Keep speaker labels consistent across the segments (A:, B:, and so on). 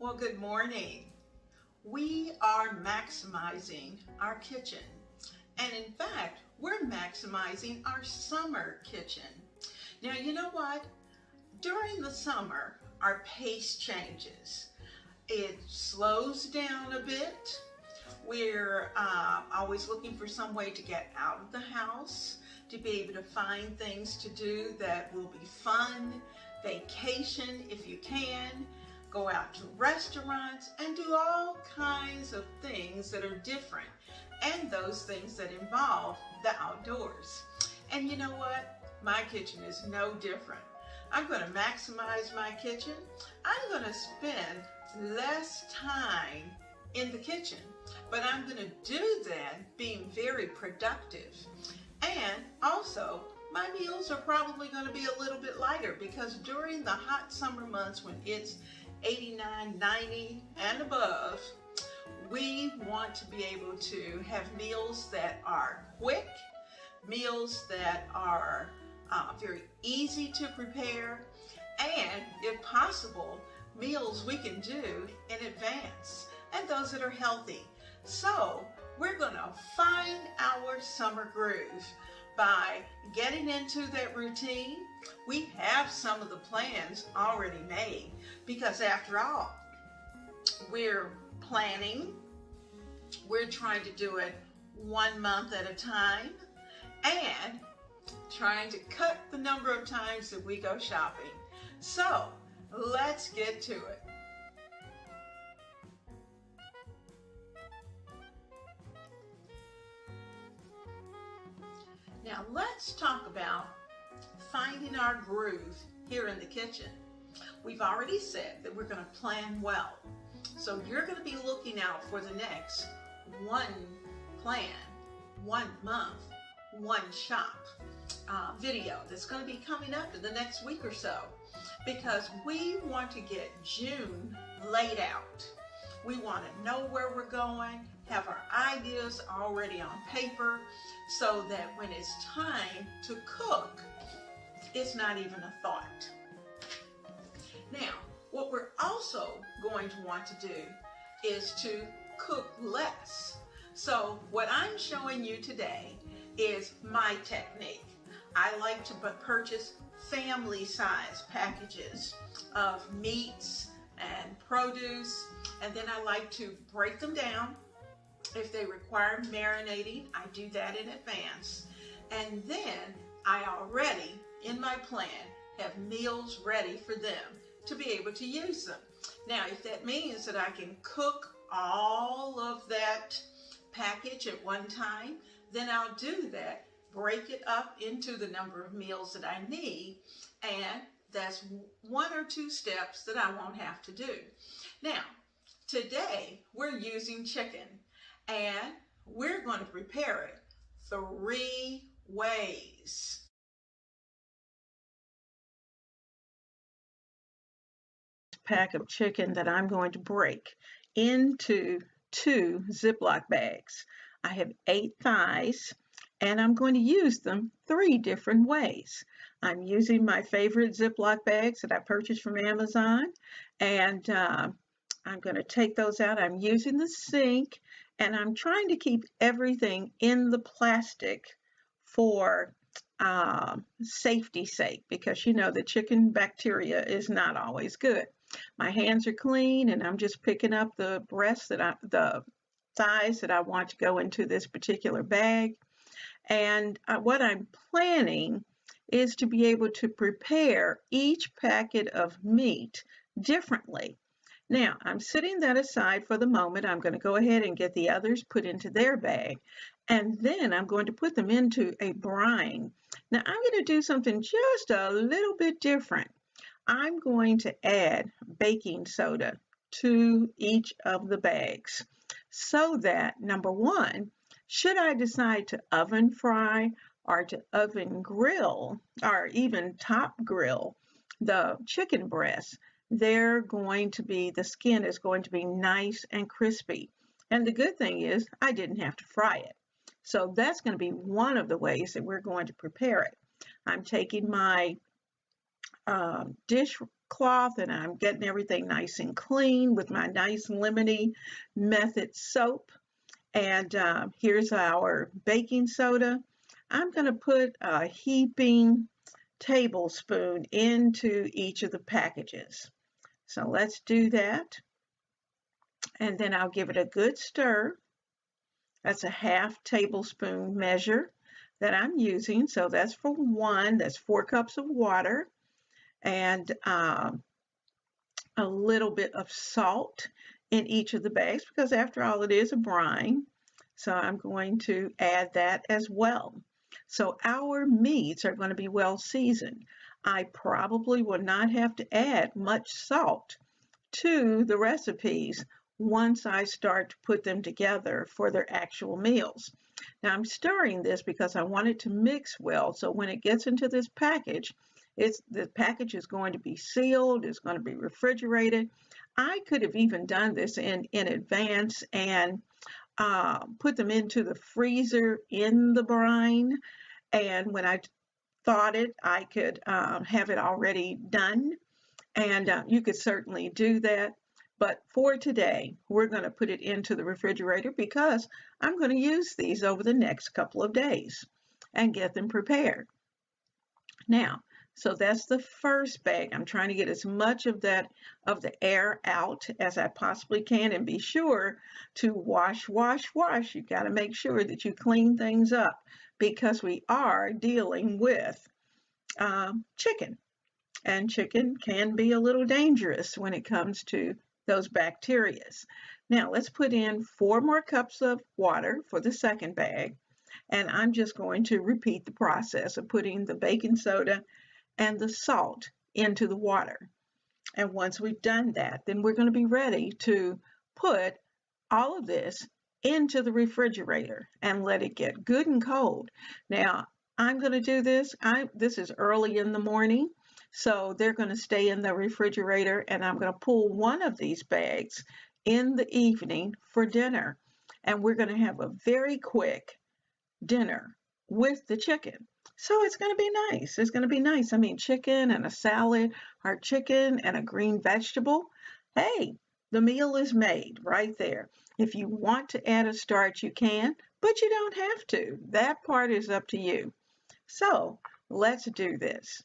A: Well, good morning. We are maximizing our kitchen. And in fact, we're maximizing our summer kitchen. Now, you know what? During the summer, our pace changes. It slows down a bit. We're always looking for some way to get out of the house, to be able to find things to do that will be fun, vacation if you can, go out to restaurants and do all kinds of things that are different, and those things that involve the outdoors. And you know what? My kitchen is no different. I'm going to maximize my kitchen. I'm going to spend less time in the kitchen, but I'm going to do that being very productive. And also, my meals are probably going to be a little bit lighter because during the hot summer months when it's 89, 90 and above, we want to be able to have meals that are quick, meals that are very easy to prepare, and if possible, meals we can do in advance, and those that are healthy. So we're going to find our summer groove by getting into that routine. We have some of the plans already made because after all, we're planning. We're trying to do it 1 month at a time and trying to cut the number of times that we go shopping. So let's get to it. Now let's talk about finding our groove here in the kitchen. We've already said that we're going to plan well. So you're going to be looking out for the next one plan, 1 month, one shop video that's going to be coming up in the next week or so, because we want to get June laid out. We want to know where we're going, have our ideas already on paper, so that when it's time to cook, it's not even a thought. Now, what we're also going to want to do is to cook less. So what I'm showing you today is my technique. I like to purchase family size packages of meats and produce, and then I like to break them down. If they require marinating, I do that in advance. And then I already, in my plan, have meals ready for them to be able to use them. Now, if that means that I can cook all of that package at one time, then I'll do that, break it up into the number of meals that I need, and that's 1 or 2 steps that I won't have to do. Now, today we're using chicken, and we're going to prepare it 3 ways. Pack of chicken that I'm going to break into 2 Ziploc bags. I have 8 thighs, and I'm going to use them 3 different ways. I'm using my favorite Ziploc bags that I purchased from Amazon, and I'm going to take those out. I'm using the sink, and I'm trying to keep everything in the plastic for safety's sake, because you know the chicken bacteria is not always good. My hands are clean, and I'm just picking up the the thighs that I want to go into this particular bag. And what I'm planning is to be able to prepare each packet of meat differently. Now, I'm setting that aside for the moment. I'm going to go ahead and get the others put into their bag, and then I'm going to put them into a brine. Now, I'm going to do something just a little bit different. I'm going to add baking soda to each of the bags so that, number one, should I decide to oven fry or to oven grill or even top grill the chicken breasts, the skin is going to be nice and crispy. And the good thing is I didn't have to fry it. So that's going to be one of the ways that we're going to prepare it. I'm taking my dishcloth, and I'm getting everything nice and clean with my nice lemony method soap. And here's our baking soda. I'm going to put a heaping tablespoon into each of the packages. So let's do that. And then I'll give it a good stir. That's a half tablespoon measure that I'm using. So that's for one, that's 4 cups of water, and a little bit of salt in each of the bags, because after all, it is a brine. So I'm going to add that as well. So our meats are going to be well seasoned. I probably will not have to add much salt to the recipes once I start to put them together for their actual meals. Now I'm stirring this because I want it to mix well, so when it gets into this package, the package is going to be sealed, it's going to be refrigerated. I could have even done this in advance and put them into the freezer in the brine, and when I thawed it, I could have it already done, and you could certainly do that. But for today, we're going to put it into the refrigerator because I'm going to use these over the next couple of days and get them prepared. Now, so that's the first bag. I'm trying to get as much of the air out as I possibly can, and be sure to wash. You've got to make sure that you clean things up because we are dealing with chicken, and chicken can be a little dangerous when it comes to those bacteria. Now let's put in 4 more cups of water for the second bag, and I'm just going to repeat the process of putting the baking soda and the salt into the water. And once we've done that, then we're going to be ready to put all of this into the refrigerator and let it get good and cold. Now I'm going to do this. This is early in the morning, so they're going to stay in the refrigerator, and I'm going to pull one of these bags in the evening for dinner. And we're going to have a very quick dinner with the chicken. So it's going to be nice. It's going to be nice. I mean, chicken and a salad, or chicken and a green vegetable. Hey, the meal is made right there. If you want to add a starch, you can, but you don't have to. That part is up to you. So let's do this.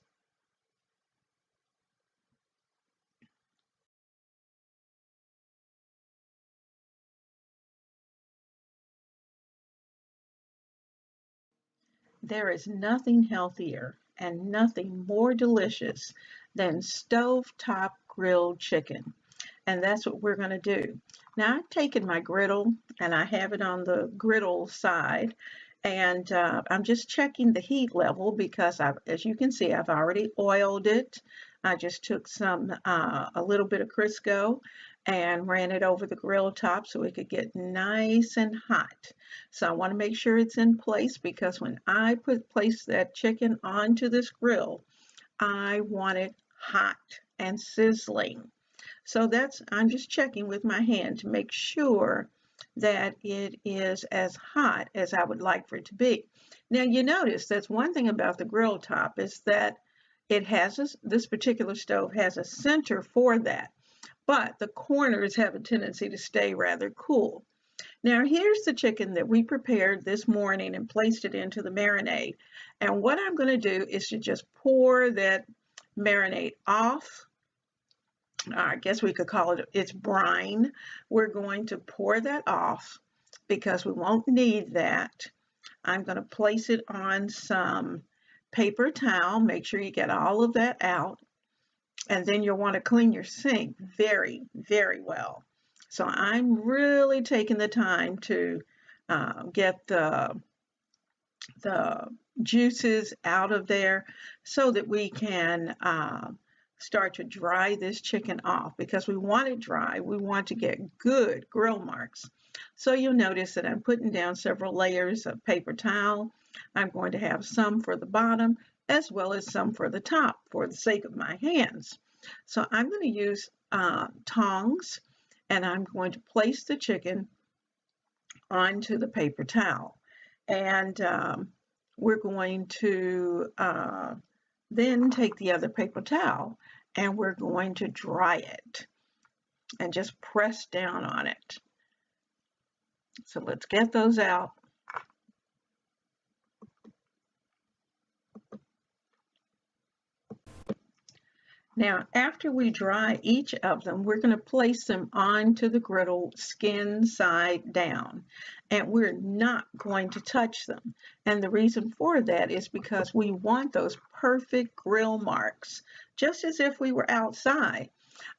A: There is nothing healthier and nothing more delicious than stovetop grilled chicken. And that's what we're going to do. Now I've taken my griddle and I have it on the griddle side, and I'm just checking the heat level because as you can see, I've already oiled it. I just took a little bit of Crisco and ran it over the grill top so it could get nice and hot. So I want to make sure it's in place because when I place that chicken onto this grill, I want it hot and sizzling. So I'm just checking with my hand to make sure that it is as hot as I would like for it to be. Now you notice that's one thing about the grill top is that this particular stove has a center for that, but the corners have a tendency to stay rather cool. Now here's the chicken that we prepared this morning and placed it into the marinade. And what I'm going to do is to just pour that marinade off. I guess we could call it's brine. We're going to pour that off because we won't need that. I'm going to place it on some paper towel. Make sure you get all of that out. And then you'll want to clean your sink very, very well. So I'm really taking the time to get the juices out of there so that we can start to dry this chicken off, because we want it dry. We want to get good grill marks. So you'll notice that I'm putting down several layers of paper towel. I'm going to have some for the bottom as well as some for the top for the sake of my hands. So I'm going to use tongs, and I'm going to place the chicken onto the paper towel. And we're going to Then take the other paper towel and we're going to dry it and just press down on it. So let's get those out. Now, after we dry each of them, we're going to place them onto the griddle skin side down, and we're not going to touch them. And the reason for that is because we want those perfect grill marks, just as if we were outside.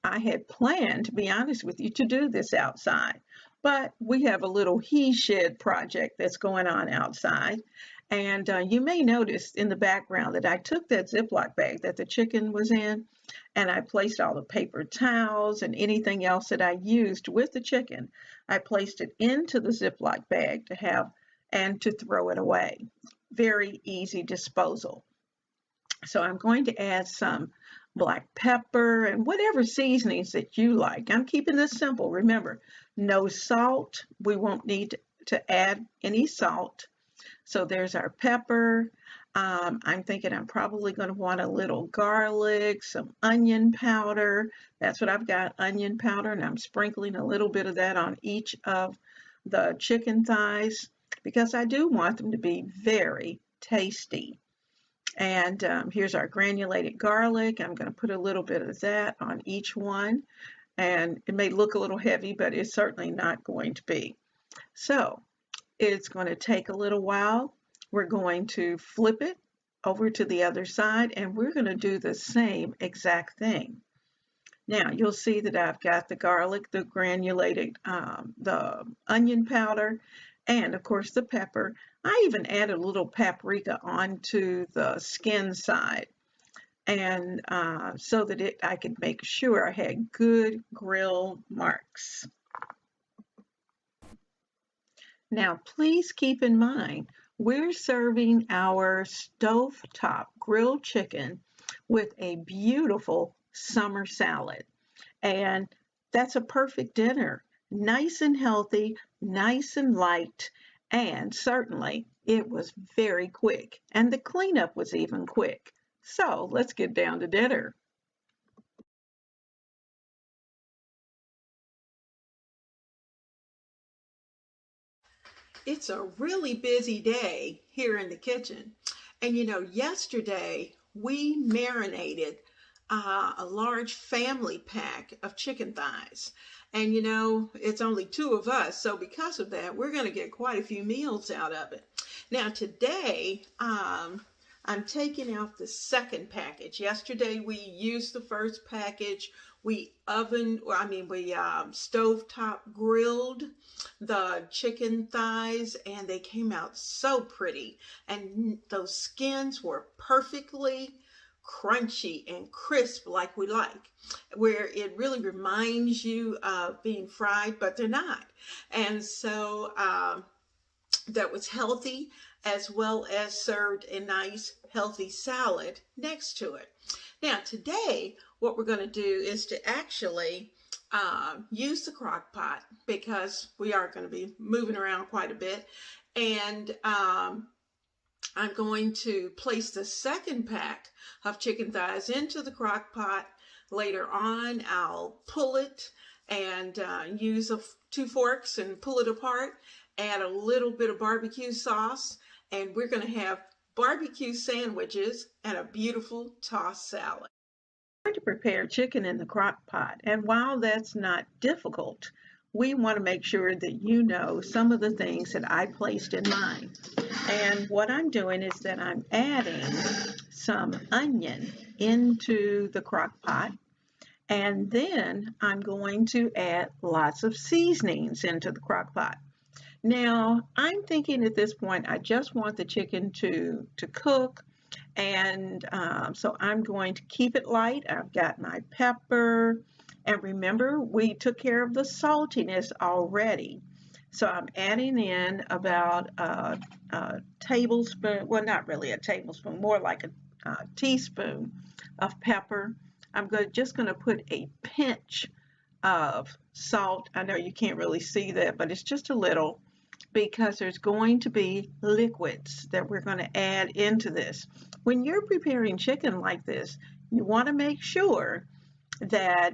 A: I had planned, to be honest with you, to do this outside, but we have a little he shed project that's going on outside. And you may notice in the background that I took that Ziploc bag that the chicken was in, and I placed all the paper towels and anything else that I used with the chicken. I placed it into the Ziploc bag to have and to throw it away. Very easy disposal. So I'm going to add some black pepper and whatever seasonings that you like. I'm keeping this simple. Remember, no salt. We won't need to add any salt. So there's our pepper. I'm thinking I'm probably going to want a little garlic, some onion powder. That's what I've got, onion powder, and I'm sprinkling a little bit of that on each of the chicken thighs because I do want them to be very tasty. And here's our granulated garlic. I'm going to put a little bit of that on each one. And it may look a little heavy, but it's certainly not going to be. So it's going to take a little while. We're going to flip it over to the other side, and we're going to do the same exact thing. Now, you'll see that I've got the garlic, the granulated, the onion powder, and of course the pepper. I even added a little paprika onto the skin side, and so that I could make sure I had good grill marks. Now, please keep in mind, we're serving our stovetop grilled chicken with a beautiful summer salad. And that's a perfect dinner. Nice and healthy, nice and light, and certainly it was very quick. And the cleanup was even quick. So let's get down to dinner. It's a really busy day here in the kitchen. And yesterday we marinated a large family pack of chicken thighs. And it's only two of us. So because of that, we're going to get quite a few meals out of it. Now today, I'm taking out the second package. Yesterday we used the first package. We stovetop grilled the chicken thighs, and they came out so pretty. And those skins were perfectly crunchy and crisp like we like, where it really reminds you of being fried, but they're not. And so that was healthy, as well as served a nice healthy salad next to it. Now today, what we're going to do is to actually use the crock pot because we are going to be moving around quite a bit. And I'm going to place the second pack of chicken thighs into the crock pot. Later on, I'll pull it and use two forks and pull it apart. Add a little bit of barbecue sauce, and we're going to have barbecue sandwiches and a beautiful tossed salad. I'm going to prepare chicken in the crock pot, and while that's not difficult, we want to make sure that you know some of the things that I placed in mine. And what I'm doing is that I'm adding some onion into the crock pot, and then I'm going to add lots of seasonings into the crock pot. Now, I'm thinking at this point, I just want the chicken to cook, and so I'm going to keep it light. I've got my pepper, and remember, we took care of the saltiness already. So I'm adding in about a tablespoon, well, not really a tablespoon, more like a teaspoon of pepper. I'm just going to put a pinch of salt. I know you can't really see that, but it's just a little.
B: because there's going to be liquids that we're going to add into this. When you're preparing chicken like this, you want to make sure that